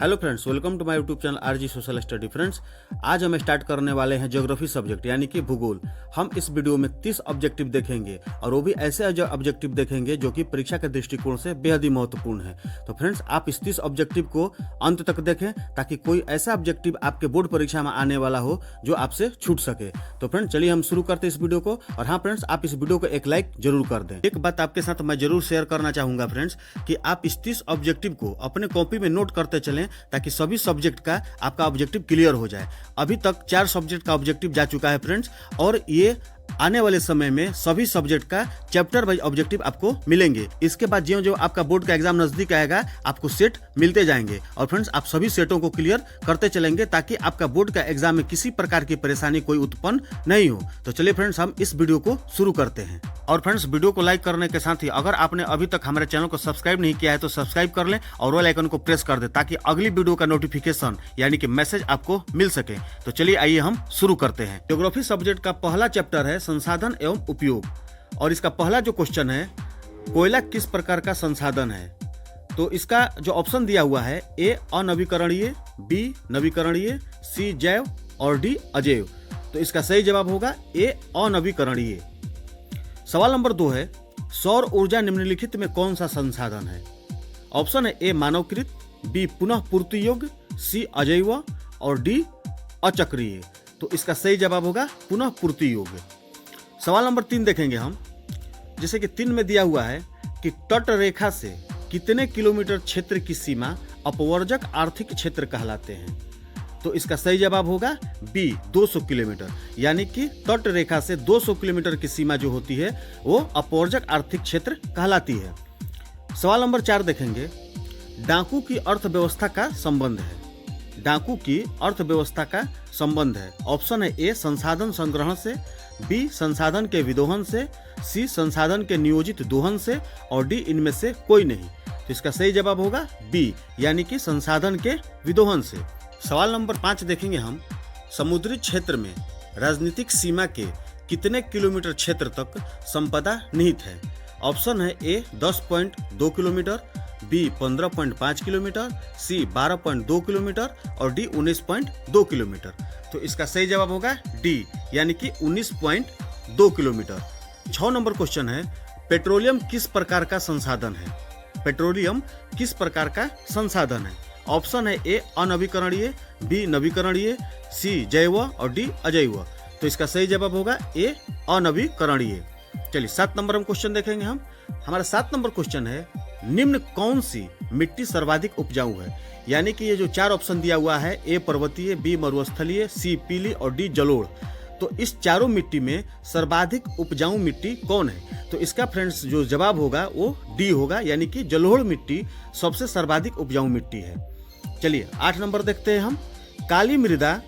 Hello friends, welcome to my YouTube channel RG social study. Friends, आज हम start करने वाले हैं ज्योग्राफी सब्जेक्ट यानी कि भूगोल। हम इस वीडियो में 30 ऑब्जेक्टिव देखेंगे और वो भी ऐसे ऑब्जेक्टिव देखेंगे जो कि परीक्षा के दृष्टिकोण से बेहद ही महत्वपूर्ण है। तो फ्रेंड्स, आप इस 30 ऑब्जेक्टिव को अंत तक देखें ताकि कोई ऐसा ऑब्जेक्टिव आपके बोर्ड परीक्षा में आने वाला हो जो आपसे छूट सके। तो फ्रेंड्स, चलिए हम शुरू करते हैं इस वीडियो को। और हाँ फ्रेंड्स, आप इस वीडियो को एक लाइक जरूर कर दें। एक बात आपके साथ मैं जरूर शेयर करना चाहूंगा फ्रेंड्स, कि आप इस 30 ऑब्जेक्टिव को अपने कॉपी में नोट करते चलें ताकि सभी सब्जेक्ट का आपका ऑब्जेक्टिव क्लियर हो जाए। अभी तक 4 सब्जेक्ट का ऑब्जेक्टिव जा चुका है फ्रेंड्स, और ये आने वाले समय में सभी सब्जेक्ट का चैप्टर वाइज ऑब्जेक्टिव आपको मिलेंगे। इसके बाद जो जो आपका बोर्ड का एग्जाम नजदीक आएगा, आपको सेट मिलते जाएंगे। और फ्रेंड्स, आप सभी सेटों को क्लियर करते चलेंगे ताकि आपका बोर्ड का एग्जाम में किसी प्रकार की परेशानी कोई उत्पन्न नहीं हो। तो चलिए फ्रेंड्स, हम इस वीडियो को शुरू करते हैं। और फ्रेंड्स, वीडियो को लाइक करने के साथ ही अगर आपने अभी तक हमारे चैनल को सब्सक्राइब नहीं किया है तो सब्सक्राइब कर लें और बेल आइकन को प्रेस कर दें ताकि अगली वीडियो का नोटिफिकेशन यानी कि मैसेज आपको मिल सके। तो चलिए आइए हम शुरू करते हैं। ज्योग्राफी सब्जेक्ट का पहला चैप्टर है संसाधन एवं उपयोग, और इसका पहला जो क्वेश्चन है, कोयला किस प्रकार का संसाधन है। तो इसका जो ऑप्शन दिया हुआ है, ए अनवीकरणीय, बी नवीकरणीय, सी जैव और डी अजैव। तो इसका सही जवाब होगा ए अनवीकरणीय। सवाल नंबर 2 है, सौर ऊर्जा निम्नलिखित में कौन सा संसाधन है। ऑप्शन है ए मानवकृत, बी पुनः पूर्ति योग्य, सी अजैव और डी अचक्रीय। तो इसका सही जवाब होगा पुनः पूर्ति योग्य। सवाल नंबर 3 देखेंगे हम, जैसे कि 3 में दिया हुआ है कि तट रेखा से कितने किलोमीटर क्षेत्र की सीमा अपवर्जक आर्थिक क्षेत्र कहलाते हैं। तो इसका सही जवाब होगा बी 200 किलोमीटर, यानी कि तट रेखा से 200 किलोमीटर की सीमा जो होती है वो अपवर्जक आर्थिक क्षेत्र कहलाती है। सवाल नंबर 4 देखेंगे, डाकू की अर्थव्यवस्था का संबंध है। डाकू की अर्थव्यवस्था का संबंध है। ऑप्शन है ए संसाधन संग्रहण से, बी संसाधन के विदोहन से, सी संसाधन के नियोजित दोहन से और डी इनमें से कोई नहीं। तो इसका सही जवाब होगा बी, यानी कि संसाधन के विदोहन से। सवाल नंबर 5 देखेंगे हम, समुद्री क्षेत्र में राजनीतिक सीमा के कितने किलोमीटर क्षेत्र तक संपदा निहित है। ऑप्शन है ए 10.2 किलोमीटर, बी 15.5 किलोमीटर, सी 12.2 किलोमीटर और डी 19.2 किलोमीटर। तो इसका सही जवाब होगा डी, यानी कि 19.2 किलोमीटर। 6 नंबर क्वेश्चन है, पेट्रोलियम किस प्रकार का संसाधन है। पेट्रोलियम किस प्रकार का संसाधन है। ऑप्शन है ए अनवीकरणीय, बी नवीकरणीय, सी जैव और डी अजैव। तो इसका सही जवाब होगा ए अनवीकरणीय। चलिए 7 नंबर हम क्वेश्चन देखेंगे हम। हमारा 7 नंबर क्वेश्चन है, निम्न कौन सी मिट्टी सर्वाधिक उपजाऊ है। यानी कि ये जो 4 ऑप्शन दिया हुआ है, ए पर्वतीय, बी मरुस्थलीय, सी पीली और डी जलोढ़। तो इस चारों मिट्टी में सर्वाधिक उपजाऊ मिट्टी कौन है। तो इसका फ्रेंड्स जो जवाब होगा वो डी होगा, यानी कि जलोढ़ मिट्टी सबसे सर्वाधिक उपजाऊ मिट्टी है। चलिए 8 नंबर देखते हैं हम, काली मृदा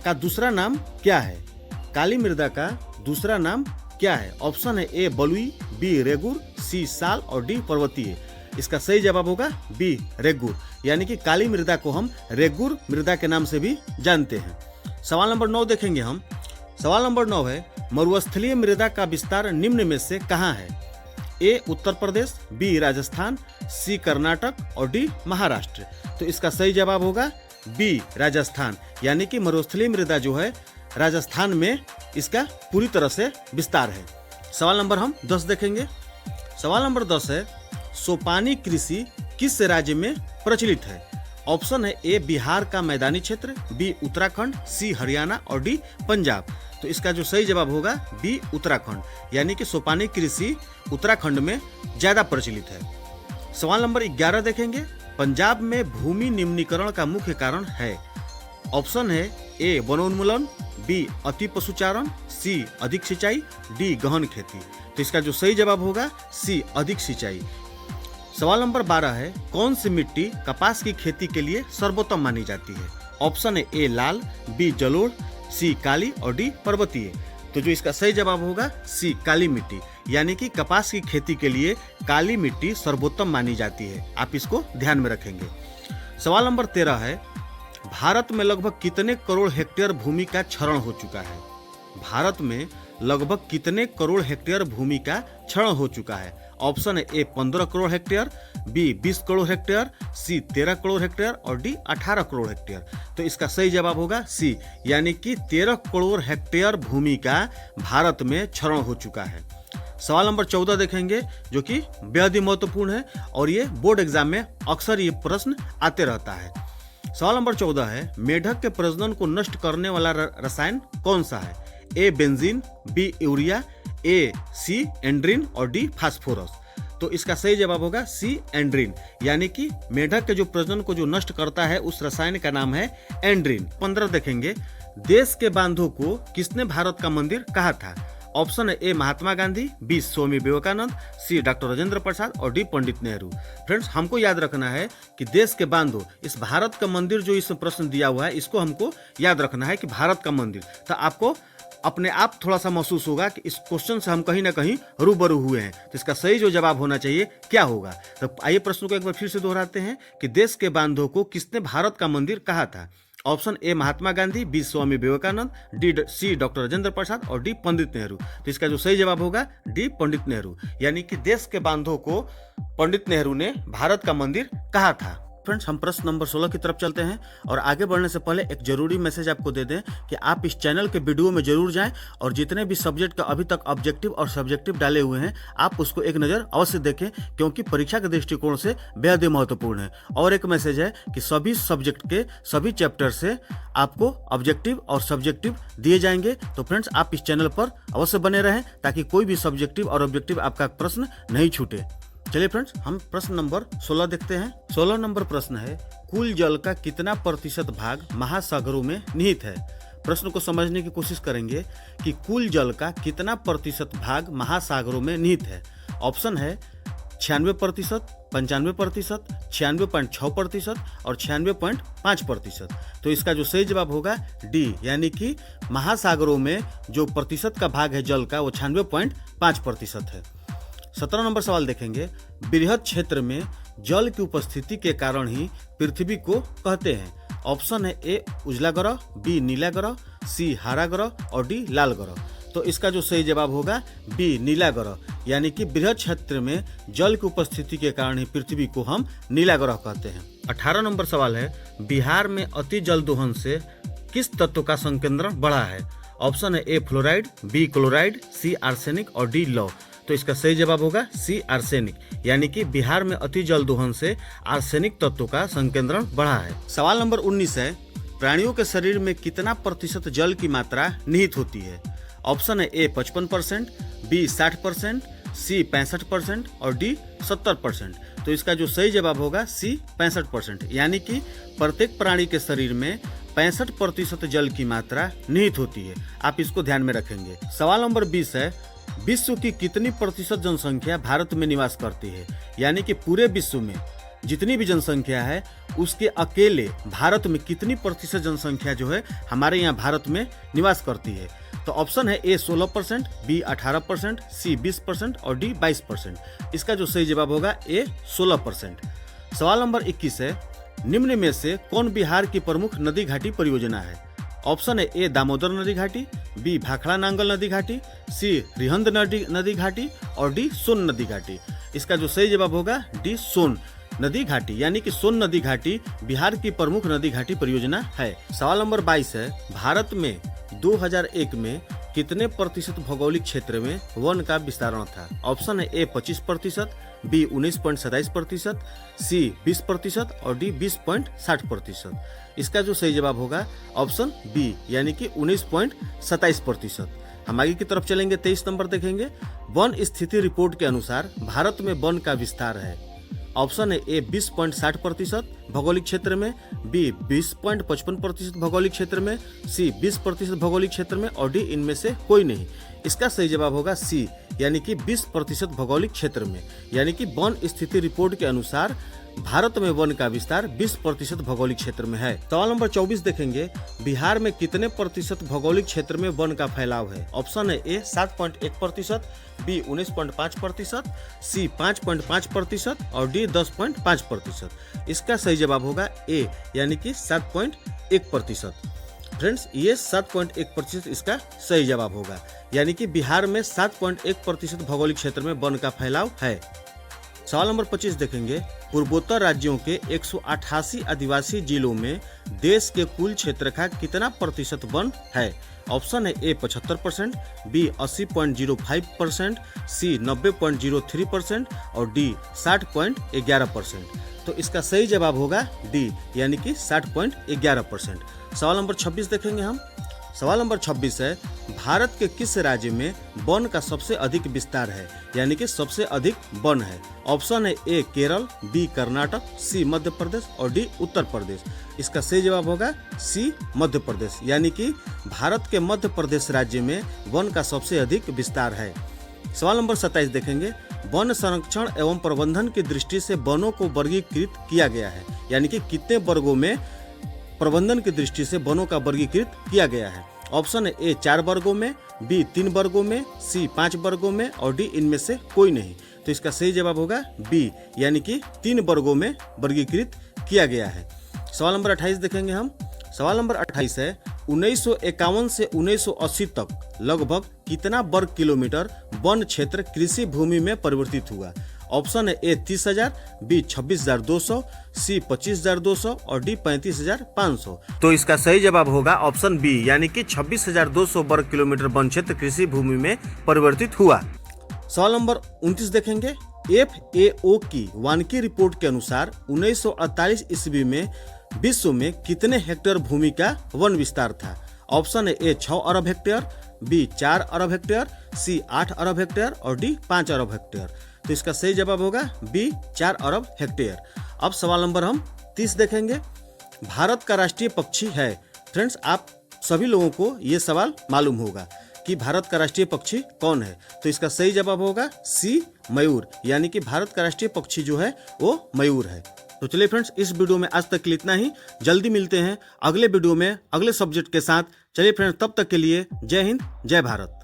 का दूसरा नाम क्या है। काली मृदा का दूसरा नाम क्या है। ऑप्शन है ए बलुई, बी रेगुर, सी साल और डी पर्वतीय। इसका सही जवाब होगा बी रेगुर, यानी कि काली मृदा को हम रेगुर मृदा के नाम से भी जानते हैं। सवाल नंबर 9 देखेंगे हम। सवाल नंबर 9 है, मरुस्थलीय मृदा का विस्तार निम्न में से कहाँ है। ए उत्तर प्रदेश, बी राजस्थान, सी कर्नाटक और डी महाराष्ट्र। तो इसका सही जवाब होगा बी राजस्थान, यानी कि मरुस्थलीय मृदा जो है राजस्थान में इसका पूरी तरह से विस्तार है। सवाल नंबर हम 10 देखेंगे। सवाल नंबर 10 है, सोपानी कृषि किस राज्य में प्रचलित है। ऑप्शन है ए बिहार का मैदानी क्षेत्र, बी उत्तराखंड, सी हरियाणा और डी पंजाब। तो इसका जो सही जवाब होगा बी उत्तराखंड, यानी कि सोपानी कृषि उत्तराखंड में ज्यादा प्रचलित है। सवाल नंबर 11 देखेंगे, पंजाब में भूमि निम्नीकरण का मुख्य कारण है। ऑप्शन है ए वनोन्मूलन, बी अति पशुचारण, सी अधिक सिंचाई, डी गहन खेती। तो इसका जो सही जवाब होगा सी अधिक सिंचाई। सवाल नंबर 12 है, कौन सी मिट्टी कपास की खेती के लिए सर्वोत्तम मानी जाती है। ऑप्शन है ए लाल, बी जलोढ़, सी काली और डी पर्वतीय। तो जो इसका सही जवाब होगा सी काली मिट्टी, यानी कि कपास की खेती के लिए काली मिट्टी सर्वोत्तम मानी जाती है। आप इसको ध्यान में रखेंगे। सवाल नंबर 13 है, भारत में लगभग कितने करोड़ हेक्टेयर भूमि का क्षरण हो चुका है। भारत में लगभग कितने करोड़ हेक्टेयर भूमि का क्षरण हो चुका है। ऑप्शन है A 15 crore hectare, B 20 crore hectare, C 13 crore hectare और डी 18 करोड़ हेक्टेयर। तो इसका सही जवाब होगा सी, यानी कि 13 करोड़ हेक्टेयर भूमि का भारत में क्षरण हो चुका है। सवाल नंबर 14 देखेंगे, जो कि बेहद ही महत्वपूर्ण है और ये बोर्ड एग्जाम में अक्सर ये प्रश्न आते रहता है। सवाल नंबर 14 है, मेढक के प्रजनन को नष्ट करने वाला रसायन कौन सा है? ए बेंजीन, बी यूरिया, ए सी एंड्रीन और डी फास्फोरस। तो इसका सही जवाब होगा सी एंड्रीन, यानी कि मेढक के जो प्रजनन को जो नष्ट करता है उस रसायन का नाम है एंड्रीन। 15 देखेंगे, देश के बांधों को किसने भारत का मंदिर कहा था? ऑप्शन है ए महात्मा गांधी, बी स्वामी विवेकानंद, सी डॉक्टर राजेंद्र प्रसाद और डी पंडित नेहरू। फ्रेंड्स, हमको याद रखना है कि देश के बांधो, इस भारत का मंदिर जो इस प्रश्न दिया हुआ है इसको हमको याद रखना है कि भारत का मंदिर। तो आपको अपने आप थोड़ा सा महसूस होगा कि इस क्वेश्चन से हम कहीं ना कहीं रूबरू हुए हैं। तो इसका सही जो जवाब होना चाहिए क्या होगा? तो आइए प्रश्न को एक बार फिर से दोहराते हैं कि देश के बांधों को किसने भारत का मंदिर कहा था? Option A Mahatma Gandhi, B Swami Vivekananda, D C doctor Rajendra Prasad और डी पंडित नेहरू। तो इसका जो सही जवाब होगा डी पंडित नेहरू, यानी कि देश के बांधों को पंडित नेहरू ने भारत का मंदिर कहा था। फ्रेंड्स, हम प्रश्न नंबर 16 की तरफ चलते हैं और आगे बढ़ने से पहले एक जरूरी मैसेज आपको दे दें कि आप इस चैनल के वीडियो में जरूर जाएं और जितने भी सब्जेक्ट का अभी तक ऑब्जेक्टिव और सब्जेक्टिव डाले हुए हैं आप उसको एक नज़र अवश्य देखें, क्योंकि परीक्षा के दृष्टिकोण से बेहद ही महत्वपूर्ण है। और एक मैसेज है कि सभी सब्जेक्ट के सभी चैप्टर से आपको ऑब्जेक्टिव और सब्जेक्टिव दिए जाएंगे। तो फ्रेंड्स, आप इस चैनल पर अवश्य बने रहें ताकि कोई भी सब्जेक्टिव और ऑब्जेक्टिव आपका प्रश्न नहीं छूटे। चलिए फ्रेंड्स, हम प्रश्न नंबर 16 देखते हैं। 16 नंबर प्रश्न है, कुल जल का कितना प्रतिशत भाग महासागरों में निहित है? प्रश्न को समझने की कोशिश करेंगे कि कुल जल का कितना प्रतिशत भाग महासागरों में निहित है। ऑप्शन है 96%, 95%, 96.6% और 96.5%। तो इसका जो सही जवाब होगा डी, यानी कि महासागरों में जो प्रतिशत का भाग है जल का वो 96.5% है। 17 नंबर सवाल देखेंगे, बृहद क्षेत्र में जल की उपस्थिति के कारण ही पृथ्वी को कहते हैं। ऑप्शन है ए उजला ग्रह, बी नीला ग्रह, सी हरा ग्रह और डी लाल ग्रह। तो इसका जो सही जवाब होगा बी नीला ग्रह, यानी कि बृहद क्षेत्र में जल की उपस्थिति के कारण ही पृथ्वी को हम नीला ग्रह कहते हैं। 18 नंबर सवाल है, बिहार में अति जल दोहन से किस तत्व का संकेंद्रण बढ़ा है? ऑप्शन है ए फ्लोराइड, बी क्लोराइड, सी आर्सेनिक और डी लौह। तो इसका सही जवाब होगा सी आर्सेनिक, यानी कि बिहार में अति जल दोहन से आर्सेनिक तत्व का संकेंद्रण बढ़ा है। सवाल नंबर 19 है, प्राणियों के शरीर में कितना प्रतिशत जल की मात्रा निहित होती है? ऑप्शन है ए 55%, बी 60%, सी 65% और डी 70%। तो इसका जो सही जवाब होगा सी 65%, यानी कि प्रत्येक प्राणी के शरीर में 65% जल की मात्रा निहित होती है। आप इसको ध्यान में रखेंगे। सवाल नंबर 20 है, विश्व की कितनी प्रतिशत जनसंख्या भारत में निवास करती है? यानी कि पूरे विश्व में जितनी भी जनसंख्या है उसके अकेले भारत में कितनी प्रतिशत जनसंख्या जो है हमारे यहाँ भारत में निवास करती है? तो ऑप्शन है ए 16%, बी 18%, सी 20% और डी 22%। इसका जो सही जवाब होगा ए 16%। सवाल नंबर 21 है, निम्न में से कौन बिहार की प्रमुख नदी घाटी परियोजना है? ऑप्शन है ए दामोदर नदी घाटी, बी भाखड़ा नांगल नदी घाटी, सी रिहंद नदी घाटी और डी सोन नदी घाटी। इसका जो सही जवाब होगा डी सोन नदी घाटी, यानी कि सोन नदी घाटी बिहार की प्रमुख नदी घाटी परियोजना है। सवाल नंबर 22 है, भारत में 2001 में कितने प्रतिशत भौगोलिक क्षेत्र में वन का विस्तारण था? ऑप्शन है ए 25%, बी 19.27%, सी 20% और डी 20.60%। इसका जो सही जवाब होगा ऑप्शन बी, यानी कि 19.27%। हम आगे की तरफ चलेंगे, 23 नंबर देखेंगे। वन स्थिति रिपोर्ट के अनुसार भारत में वन का विस्तार है। ऑप्शन है ए 20.60% भौगोलिक क्षेत्र में, बी 20.55% भौगोलिक क्षेत्र में, सी 20% भौगोलिक क्षेत्र में और डी इनमें से कोई नहीं। इसका सही जवाब होगा सी, यानी कि 20% भौगोलिक क्षेत्र में, यानी कि वन स्थिति रिपोर्ट के अनुसार भारत में वन का विस्तार 20% भौगोलिक क्षेत्र में है। सवाल नंबर 24 देखेंगे, बिहार में कितने प्रतिशत भौगोलिक क्षेत्र में वन का फैलाव है? ऑप्शन है ए 7.1%, बी 19.5%, सी 5.5% और डी 10.5%। इसका सही जवाब होगा ए, यानी कि 7.1%। फ्रेंड्स ये 7.1% इसका सही जवाब होगा, यानी कि बिहार में 7.1% भौगोलिक क्षेत्र में वन का फैलाव है। सवाल नंबर 25 देखेंगे, पूर्वोत्तर राज्यों के 188 आदिवासी जिलों में देश के कुल क्षेत्र का कितना प्रतिशत वन है? ऑप्शन है ए 75%, बी 80.05%, सी 90.03% और डी 60.11%। तो इसका सही जवाब होगा डी, यानी कि 60.11%। सवाल नंबर 26 देखेंगे हम। सवाल नंबर 26 है, भारत के किस राज्य में वन का सबसे अधिक विस्तार है, यानी कि सबसे अधिक वन है? ऑप्शन है ए केरल, बी कर्नाटक, सी मध्य प्रदेश और डी उत्तर प्रदेश। इसका सही जवाब होगा सी मध्य प्रदेश, यानी कि भारत के मध्य प्रदेश राज्य में वन का सबसे अधिक विस्तार है। सवाल नंबर 27 देखेंगे, वन संरक्षण एवं प्रबंधन की दृष्टि से वनों को वर्गीकृत किया गया है, यानी कि कितने वर्गों में प्रबंधन की दृष्टि से वनों का वर्गीकृत किया गया है? ऑप्शन है ए 4 वर्गों में, बी 3 वर्गों में, सी 5 वर्गों में और डी इनमें से कोई नहीं। तो इसका सही जवाब होगा बी, यानी कि 3 वर्गों में वर्गीकृत किया गया है। सवाल नंबर 28 देखेंगे हम। सवाल नंबर 28 है, 1951 से 1980 तक लगभग कितना वर्ग किलोमीटर वन क्षेत्र कृषि भूमि में परिवर्तित हुआ? ऑप्शन है ए 30,000, बी 26,200, सी 25,200 और डी 35,500। तो इसका सही जवाब होगा ऑप्शन बी, यानी कि 26,200 वर्ग किलोमीटर वन क्षेत्र कृषि भूमि में परिवर्तित हुआ। सवाल नंबर 29 देखेंगे, FAO की वानिकी रिपोर्ट के अनुसार 1948 ईस्वी में विश्व में कितने हेक्टेयर भूमि का वन विस्तार था? ऑप्शन है ए 6 अरब हेक्टेयर, बी 4 अरब हेक्टेयर, सी 8 अरब हेक्टेयर और डी 5 अरब हेक्टेयर। तो इसका सही जवाब होगा बी 4 अरब हेक्टेयर। अब सवाल नंबर हम 30 देखेंगे, भारत का राष्ट्रीय पक्षी है। फ्रेंड्स आप सभी लोगों को ये सवाल मालूम होगा कि भारत का राष्ट्रीय पक्षी कौन है। तो इसका सही जवाब होगा सी मयूर, यानी कि भारत का राष्ट्रीय पक्षी जो है वो मयूर है। तो चलिए फ्रेंड्स, इस वीडियो में आज तक के लिए इतना ही। जल्दी मिलते हैं अगले वीडियो में अगले सब्जेक्ट के साथ। चलिए फ्रेंड्स, तब तक के लिए जय हिंद, जय भारत।